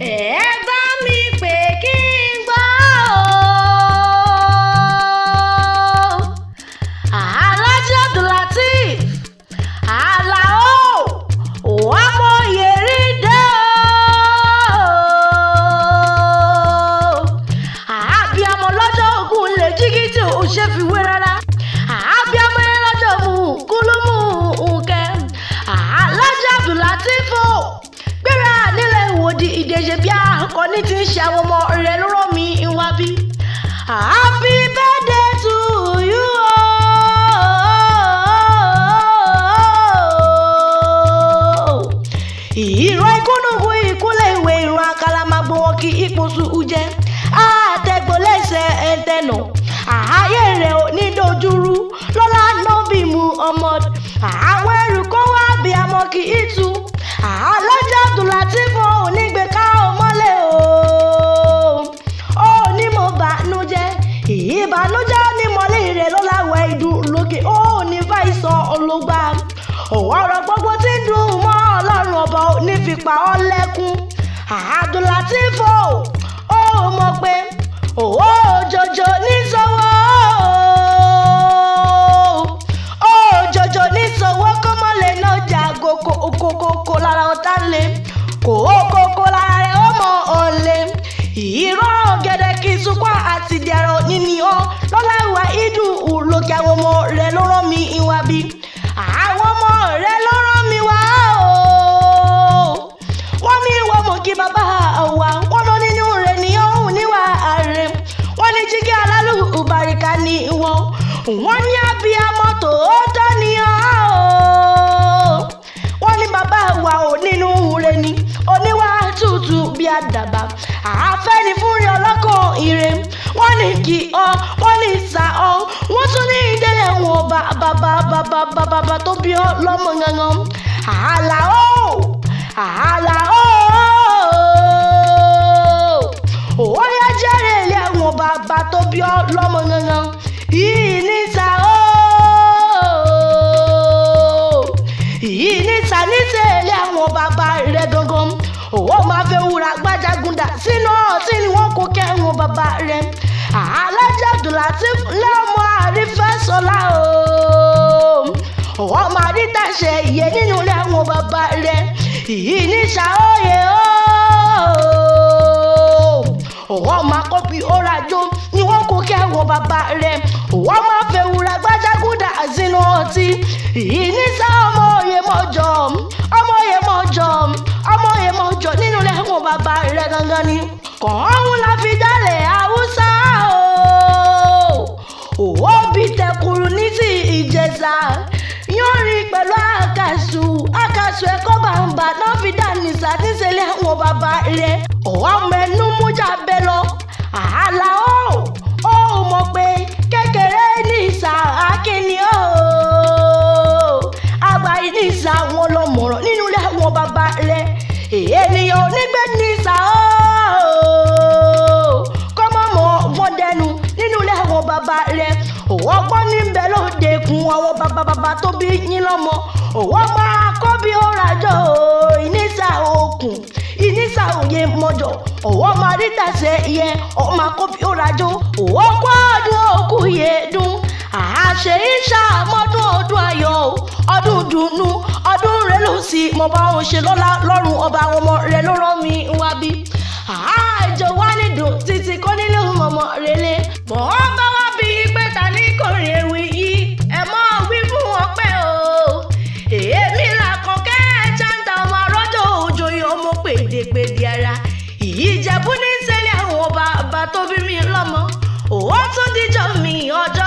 ẹ bá mi pè kí n gbọ́ o. Alhaji Abdulateef Alao ọmọ yèrè dé o. Àbíamọ lọ́jọ́ ogun lè jígítì ò ṣe fi wé rárá. Àbíamọ yẹn lọ́jọ́ mú kúlúmù nkẹ́. Alhaji Abdulateef gbéra nílẹ̀ ìwòdì ìdèjì bí akọni ti ń ṣe àwọn ọmọ rẹ̀ lọ́rọ̀ mi ìwà bí. Happy birthday to you ìran ìkúnnùkú ìkúnlẹ̀ ìwé ìran àkàlàmàgbò wọn kí ipòsù ujẹ́ àtẹ̀gbọ́lẹ́sẹ̀ ẹ̀ńtẹ̀nà ààyè rẹ̀ ò ní dojúrú lọ́lá nọ́bì mu ọmọ àwọn ẹrù kó wá bí amọ̀ kí ìtú Alhaji Abdulateef onígbèká ọmọlẹ̀ o ní mo bànújẹ́ ìbànújẹ́ ní mọ́lẹ̀ rẹ̀ lọ́lá wẹ̀ ìdùn lókè ó ní fàìsàn ológbà ọ̀rọ̀ gbogbo tí ń dùn mọ́ ọlọ́run ọba ní fipá ọ lẹ́kún Abdulateef ó mọ̀ pé òjòjò ní sọ́wọ́ òjòjò ní sọ́wọ́ kọ́mọ́lẹ̀ náà jà kókó lára ọ̀tá lé kókó lára rẹ̀ ó mọ̀ ọ̀lẹ́ ìrọ̀ ọ̀gẹ̀dẹ̀ kì í sunkún àti dẹ̀rọ̀ níní ọ́ lọ́lá ìwà ìdùn lókè àwọn ọmọ rẹ̀ ló rán mi ìwà bí àwọn ọmọ rẹ̀ ló rán mi wá o. Wọ́n ní ìwọ mọ̀ kí bàbá wa wọ́n lọ nínú rẹ̀ ní ọ̀hún níwà ààrẹ wọ́n ní jígí alálù ìbàríkà ní wọ́n ní abiyamọ tòótọ́ ní ọ́ wọ́n ní bàbá wa ò nínú rẹ̀ ní oníwà tútù bí àdàbà àfẹ́ni fúnri ọlọ́kàn ire wọ́n ní kí ọ wọ́n ní ìsà ọ wọ́n tún ní ìdílé wọn bàbá tó bí ọ lọ́mọ gangan Àlàó ó yá jẹ́rìí ilé àwọn bàbá tó bí ọ lọ́mọ gangan ìnísà ìnísà ní tẹ̀lé àwọn bàbá rẹ̀ gangan ó máa fẹ́ wúrà gbájagúndà sínú ọtí ni wọ́n kó kẹ́hún bàbá rẹ̀ Alhaji Abdulateef lọ́mọ àrífẹ́sọlá ọmọ àrítàṣe ìyè nínú ilé àwọn bàbá rẹ̀ ìnísà òye ọmọ akọ́bí ọ̀rajó ni wọ́n kó kẹ́hún bàbá rẹ̀ wọ́n máa fẹ́ wúrà gbájagúndà sínú ọtí ìnísà ọmọ òye mọ́jọ nínú ilé àwọn bàbá rẹ̀ gangan ni kọ́ọ̀hún la fi dálẹ̀ Haúsá ó bí tẹkùrù ní ti Ìjẹ̀ṣà yọrin pẹ̀lú àkàsù ẹ̀kọ́ bàǹbà náà fi dá nìsà tí ń ṣẹlẹ̀ àwọn bàbá rẹ̀ ọmọ ẹnu mújà bẹ́ lọ Àlàó ó mọ̀ pé kékeré nìsà akíní àgbà nìsà wọn lọ mọ̀ràn nínú ilé àwọn bàbá rẹ̀ ènìyàn onígbẹ́ nìsà kọ́mọ́mọ́ wọn dẹnu nínú ilé àwọn bàbá rẹ̀ ọgbọ́n níbẹ̀ lóde kun àwọn bàbá tó bí yín lọ́mọ òwò máa kọ́ bí ó rajọ́ ìnísà òkun ìnísà òye mọ́jọ òwò máa rí tàṣẹ ìyẹn ọmọ akọ́ bí ó rajọ́ òwò kọ́ ọdún òkú yẹ dún àṣẹ ìṣàmọ́dún ọdún ayọ̀ ọdún dùnú ọdún rẹ̀ ló sì mo bá wọn ṣe lọ́lá lọ́rùn ọba àwọn ọmọ rẹ̀ ló rán mi wá bí àjọ wá nídùn títí kọ́ nílé ọmọ rẹ̀ lé mọ́ bá wá bí pé ta ní kò rí ewì yìí ẹ mọ́ wí fún wọn pé o èmi làkànkẹ́ jáǹtà ọmọ arọ́jọ́ òjòyè ọmọ pèdèpèdè ara Ìjẹ̀bú ní sẹ́lẹ̀ àwọn bàbá tó bí mi lọ́mọ òwò tún díjọ́ mi ọjọ́